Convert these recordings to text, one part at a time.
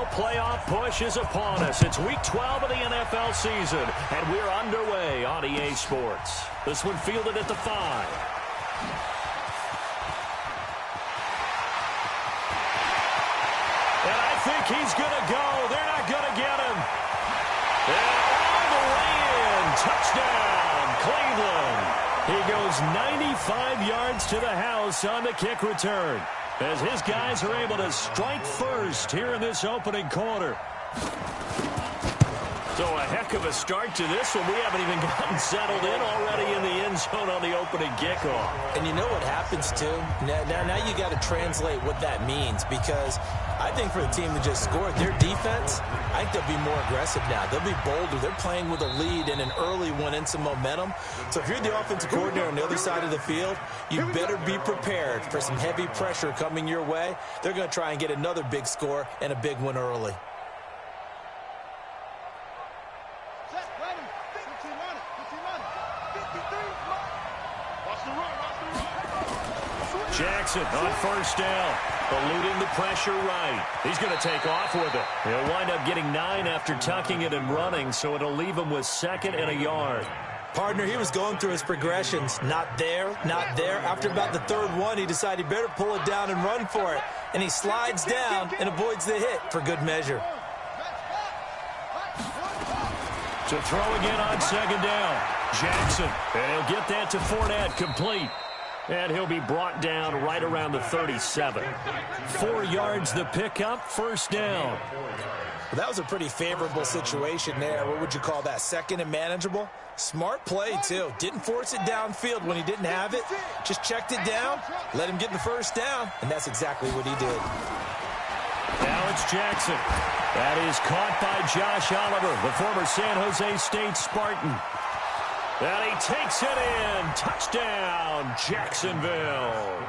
NFL playoff push is upon us. It's Week 12 of the NFL season, and we're underway on EA Sports. This one fielded at the 5. And I think he's going to go. They're not going to get him. And all the way in. Touchdown, Cleveland. He goes 95 yards to the house on the kick return, as his guys are able to strike first here in this opening quarter. So a heck of a start to this one. We haven't even gotten settled in already in the end zone on the opening kickoff. And you know what happens, too? Now you got to translate what that means, because I think for the team to just score, their defense, I think they'll be more aggressive now. They'll be bolder. They're playing with a lead and an early one and some momentum. So if you're the offensive coordinator on the other side of the field, you better be prepared for some heavy pressure coming your way. They're going to try and get another big score and a big one early. Jackson on first down, eluding the pressure right. He's going to take off with it. He'll wind up getting 9 after tucking it and running, so it'll leave him with 2nd and a yard. Partner, he was going through his progressions. Not there, not there. After about the 3rd one, he decided he better pull it down and run for it. And he slides down and avoids the hit for good measure. To throw again on 2nd down. Jackson, and he'll get that to Fournette, complete. And he'll be brought down right around the 37. 4 yards the pickup, first down. Well, that was a pretty favorable situation there. What would you call that, 2nd and manageable? Smart play, too. Didn't force it downfield when he didn't have it. Just checked it down, let him get the first down, and that's exactly what he did. Now it's Jackson. That is caught by Josh Oliver, the former San Jose State Spartan. And he takes it in. Touchdown, Jacksonville.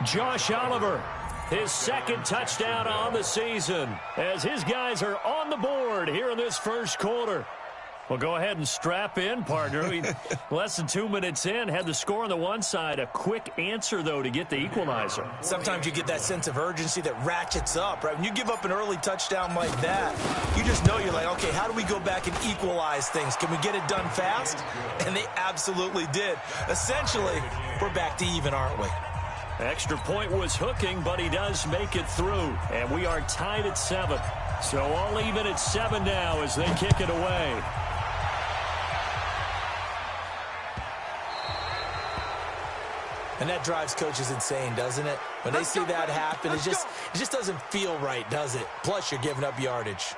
Josh Oliver, his 2nd touchdown on the season, as his guys are on the board here in this first quarter. Well, go ahead and strap in, partner. Less than 2 minutes in, had the score on the one side. A quick answer, though, to get the equalizer. Sometimes you get that sense of urgency that ratchets up, right? When you give up an early touchdown like that, you just know you're like, okay, how do we go back and equalize things? Can we get it done fast? And they absolutely did. Essentially, we're back to even, aren't we? Extra point was hooking, but he does make it through. And we are tied at 7. So all even at 7 now as they kick it away. And that drives coaches insane, doesn't it? When they see that happen, it just doesn't feel right, does it? Plus, you're giving up yardage.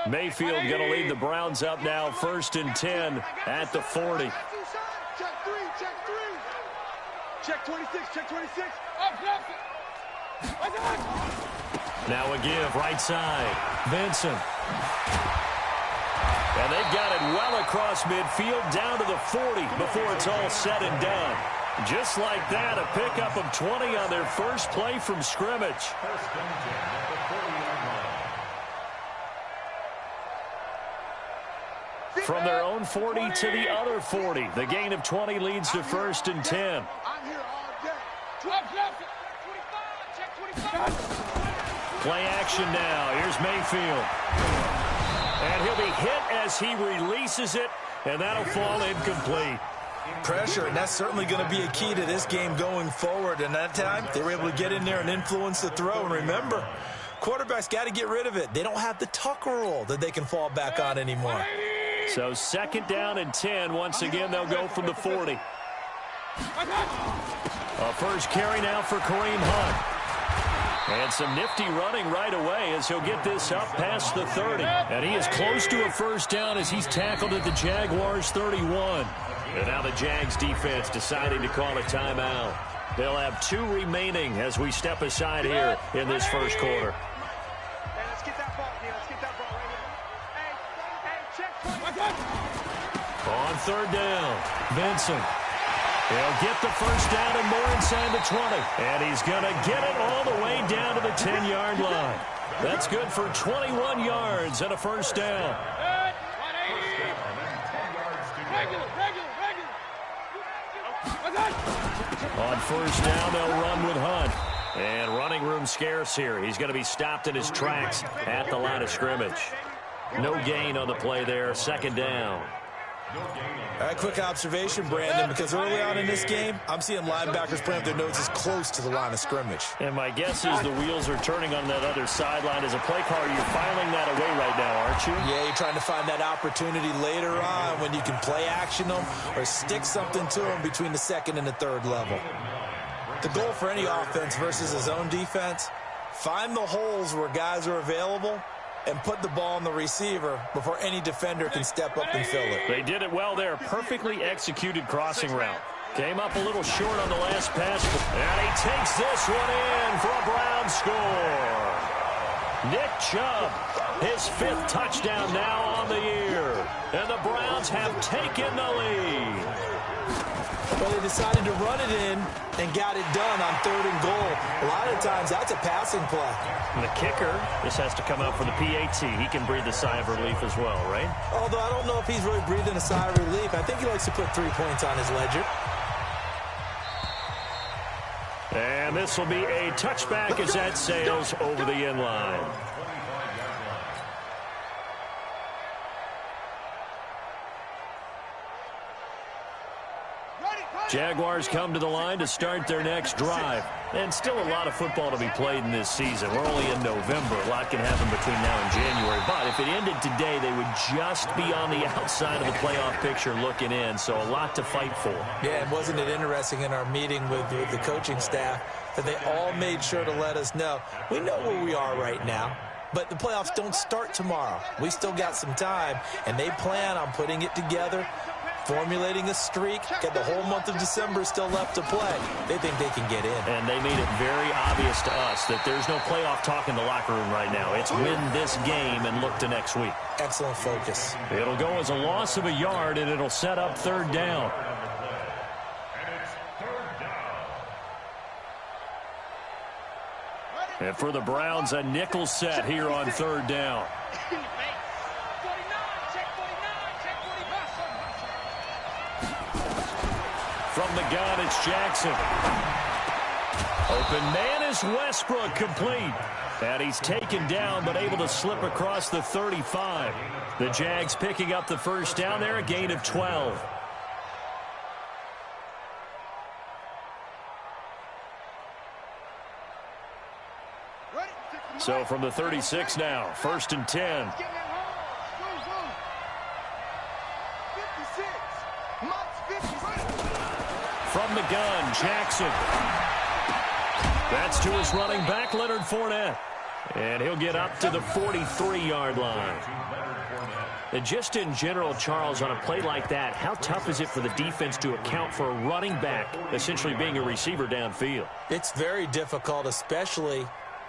Mayfield going to lead the Browns up now, 1st and 10 at the 40. Check 3, check 3. Check 26, check 26. Now a give, right side. Vincent. And they've got it well across midfield, down to the 40 before it's all said and done. Just like that, a pickup of 20 on their first play from scrimmage. From their own 40 to the other 40. The gain of 20 leads to 1st and 10. Play action now. Here's Mayfield. And he'll be hit as he releases it, and that'll fall incomplete. Pressure, and that's certainly going to be a key to this game going forward. And that time, they were able to get in there and influence the throw. And remember, quarterbacks got to get rid of it. They don't have the Tucker rule that they can fall back on anymore. So 2nd down and 10. Once again, they'll go from the 40. A first carry now for Kareem Hunt. And some nifty running right away as he'll get this up past the 30. And he is close to a first down as he's tackled at the Jaguars' 31. And now the Jags defense deciding to call a timeout. They'll have 2 remaining as we step aside here in this first quarter. Hey, let's get that ball, Neil. Let's get that ball right here. Hey, check. On 3rd down, Vincent. He'll get the first down and more inside the 20. And he's going to get it all the way down to the 10-yard line. That's good for 21 yards and a first down. On first down, they'll run with Hunt. And running room scarce here. He's going to be stopped in his tracks at the line of scrimmage. No gain on the play there. Second down. All right, quick observation, Brandon, because early on in this game, I'm seeing linebackers playing with their noses close to the line of scrimmage. And my guess is the wheels are turning on that other sideline. As a play caller, you're filing that away right now, aren't you? Yeah, you're trying to find that opportunity later on when you can play action them or stick something to them between the second and the third level. The goal for any offense versus a zone defense, find the holes where guys are available and put the ball on the receiver before any defender can step up and fill it. They did it well there. Perfectly executed crossing route. Came up a little short on the last pass. And he takes this one in for a Brown score. Nick Chubb, his 5th touchdown now on the year. And the Browns have taken the lead. Well, they decided to run it in and got it done on 3rd and goal. A lot of times, that's a passing play. And the kicker, this has to come out for the PAT. He can breathe a sigh of relief as well, right? Although I don't know if he's really breathing a sigh of relief. I think he likes to put 3 points on his ledger. And this will be a touchback as that sails over the end line. Jaguars come to the line to start their next drive. And still a lot of football to be played in this season. We're only in November. A lot can happen between now and January. But if it ended today, they would just be on the outside of the playoff picture looking in. So a lot to fight for. Yeah, and wasn't it interesting in our meeting with the coaching staff that they all made sure to let us know, we know where we are right now. But the playoffs don't start tomorrow. We still got some time, and they plan on putting it together, formulating a streak, got the whole month of December still left to play. They think they can get in. And they made it very obvious to us that there's no playoff talk in the locker room right now. It's win this game and look to next week. Excellent focus. It'll go as a loss of a yard, and it'll set up 3rd down. And for the Browns, a nickel set here on 3rd down. From the gun, it's Jackson. Open man is Westbrook, complete. And he's taken down, but able to slip across the 35. The Jags picking up the first down there, a gain of 12. So from the 36 now, 1st and 10. From the gun, Jackson. That's to his running back, Leonard Fournette. And he'll get up to the 43-yard line. And just in general, Charles, on a play like that, how tough is it for the defense to account for a running back essentially being a receiver downfield? It's very difficult, especially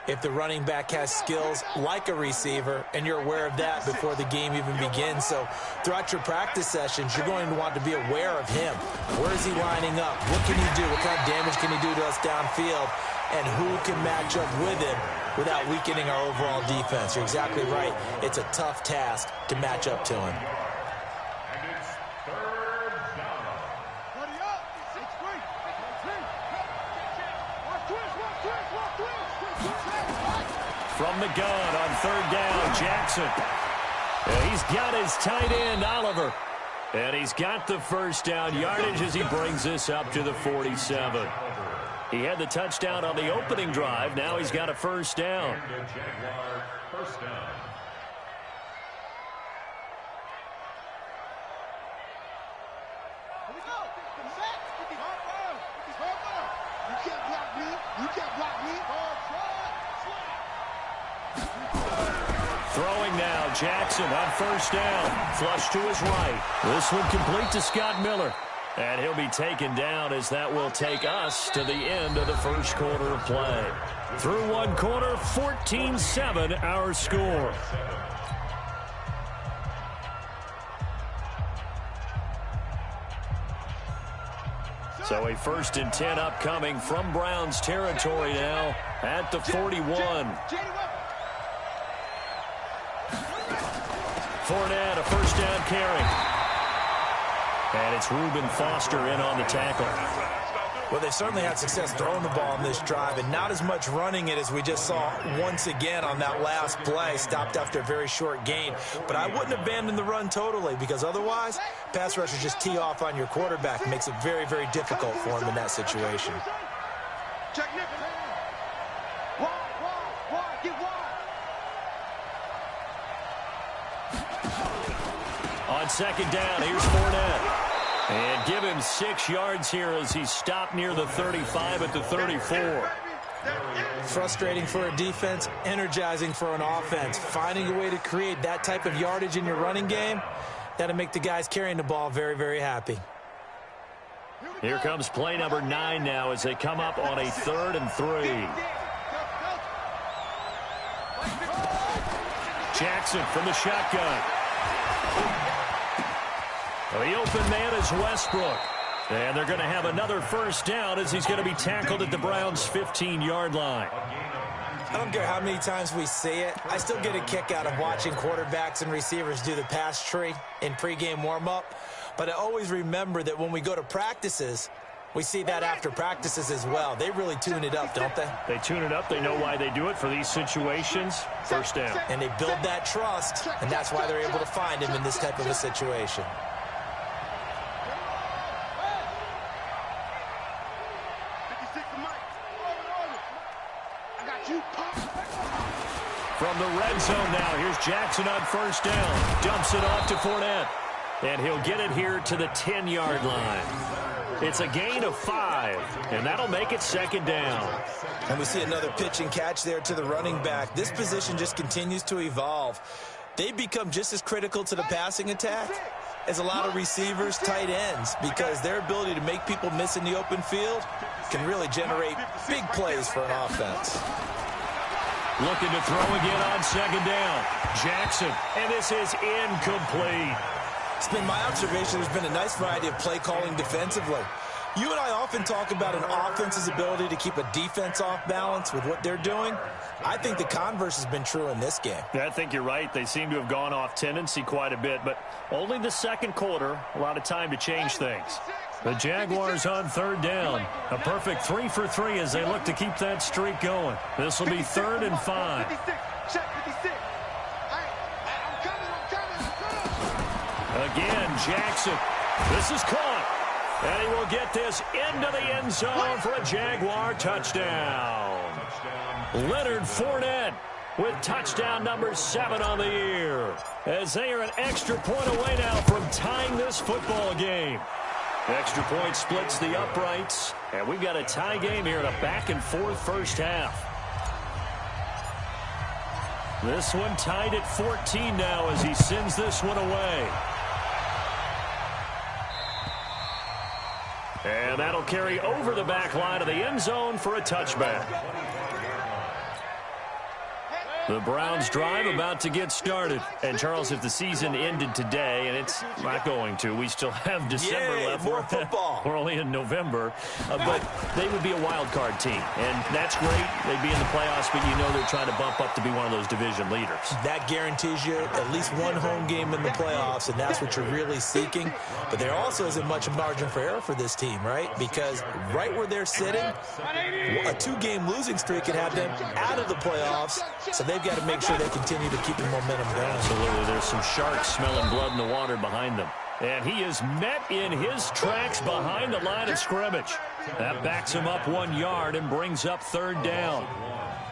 if the running back has skills like a receiver, and you're aware of that before the game even begins. So throughout your practice sessions, you're going to want to be aware of him. Where is he lining up? What can he do? What kind of damage can he do to us downfield? And who can match up with him without weakening our overall defense? You're exactly right. It's a tough task to match up to him. From the gun on 3rd down, Jackson. And he's got his tight end, Oliver. And he's got the first down yardage as he brings this up to the 47. He had the touchdown on the opening drive. Now he's got a first down. Throwing now, Jackson on first down. Flush to his right. This one complete to Scott Miller. And he'll be taken down as that will take us to the end of the first quarter of play. Through one quarter, 14-7 our score. So a 1st and 10 upcoming from Browns territory now at the 41. Fournette, a first down carry. And it's Reuben Foster in on the tackle. Well, they've certainly had success throwing the ball in this drive, and not as much running it as we just saw once again on that last play, stopped after a very short gain. But I wouldn't abandon the run totally, because otherwise, pass rushers just tee off on your quarterback. It makes it very, very difficult for him in that situation. Check nickel. Wide, get wide. On second down, here's Fournette. And give him 6 yards here as he's stopped near the 35 at the 34. Frustrating for a defense, energizing for an offense. Finding a way to create that type of yardage in your running game, that'll make the guys carrying the ball very, very happy. Here comes play number 9 now as they come up on a 3rd and 3. Jackson from the shotgun. The open man is Westbrook. And they're going to have another first down as he's going to be tackled at the Browns' 15-yard line. I don't care how many times we see it. I still get a kick out of watching quarterbacks and receivers do the pass tree in pregame warm-up. But I always remember that when we go to practices, we see that after practices as well. They really tune it up, don't they? They tune it up. They know why they do it for these situations. First down. And they build that trust, and that's why they're able to find him in this type of a situation. From the red zone now, here's Jackson on first down. Dumps it off to Fournette. And he'll get it here to the 10-yard line. It's a gain of 5, and that'll make it second down. And we see another pitch and catch there to the running back. This position just continues to evolve. They become just as critical to the passing attack as a lot of receivers, tight ends, because their ability to make people miss in the open field can really generate big plays for an offense. Looking to throw again on second down. Jackson, and this is incomplete. It's been my observation there's been a nice variety of play calling defensively. You and I often talk about an offense's ability to keep a defense off balance with what they're doing. I think the converse has been true in this game. Yeah, I think you're right. They seem to have gone off tendency quite a bit, but only the second quarter, a lot of time to change things. The Jaguars on third down. A perfect 3 for 3 as they look to keep that streak going. This will be 3rd and 5. Again, Jackson. This is caught. And he will get this into the end zone for a Jaguar touchdown. Leonard Fournette with touchdown number 7 on the year. As they are an extra point away now from tying this football game. Extra point splits the uprights. And we've got a tie game here in a back-and-forth first half. This one tied at 14 now as he sends this one away. And that'll carry over the back line of the end zone for a touchback. The Browns drive about to get started. And, Charles, if the season ended today, and it's not going to, we still have December left. More football. We're only in November. But they would be a wild card team. And that's great. They'd be in the playoffs, but you know they're trying to bump up to be one of those division leaders. That guarantees you at least one home game in the playoffs, and that's what you're really seeking. But there also isn't much margin for error for this team, right? Because right where they're sitting, a 2-game losing streak could have them out of the playoffs. So they've got to make sure they continue to keep the momentum going. Absolutely. There's some sharks smelling blood in the water behind them. And he is met in his tracks behind the line of scrimmage. That backs him up 1 yard and brings up 3rd down.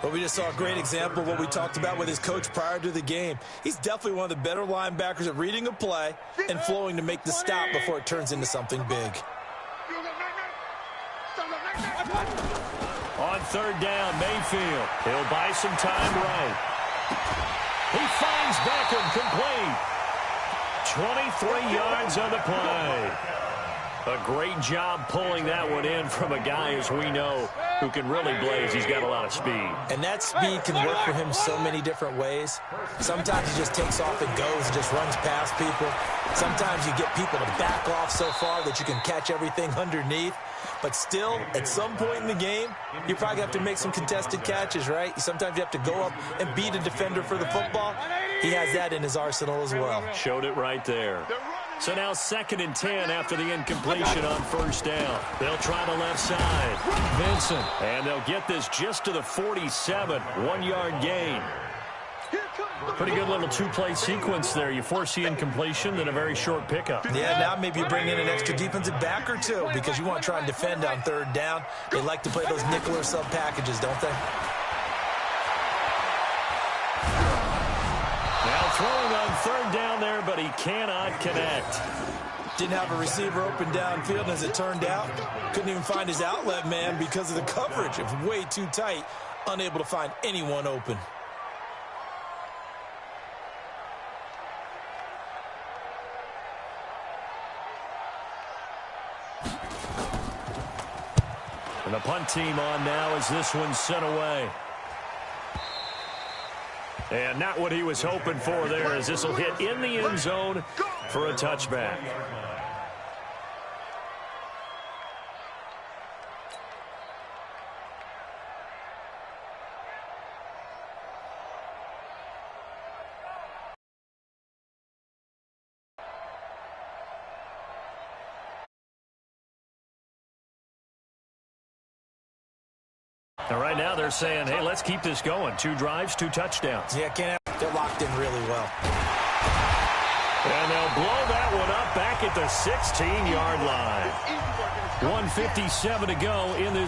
But we just saw a great example of what we talked about with his coach prior to the game. He's definitely one of the better linebackers at reading a play and flowing to make the stop before it turns into something big. On 3rd down, Mayfield. He'll buy some time right. He finds Beckham complete. 23 yards on the play. A great job pulling that one in from a guy, as we know, who can really blaze. He's got a lot of speed. And that speed can work for him so many different ways. Sometimes he just takes off and goes and just runs past people. Sometimes you get people to back off so far that you can catch everything underneath. But still, at some point in the game, you probably have to make some contested catches, right? Sometimes you have to go up and beat a defender for the football. He has that in his arsenal as well. Showed it right there. So now 2nd and 10 after the incompletion on first down. They'll try the left side. Vincent. And they'll get this just to the 47. 1-yard gain. Pretty good little two-play sequence there. You force the incompletion, then a very short pickup. Yeah, now maybe you bring in an extra defensive back or two because you want to try and defend on 3rd down. They like to play those nickel or sub packages, don't they? Now throwing on 3rd down there, but he cannot connect. Didn't have a receiver open downfield, and as it turned out, couldn't even find his outlet man because of the coverage. It was way too tight, unable to find anyone open. And the punt team on now as this one's sent away. And not what he was hoping for there, as this will hit in the end zone for a touchback. And right now they're saying, hey, let's keep this going. 2 drives, 2 touchdowns. Yeah, they're locked in really well. And they'll blow that one up back at the 16-yard line. 1:57 to go in this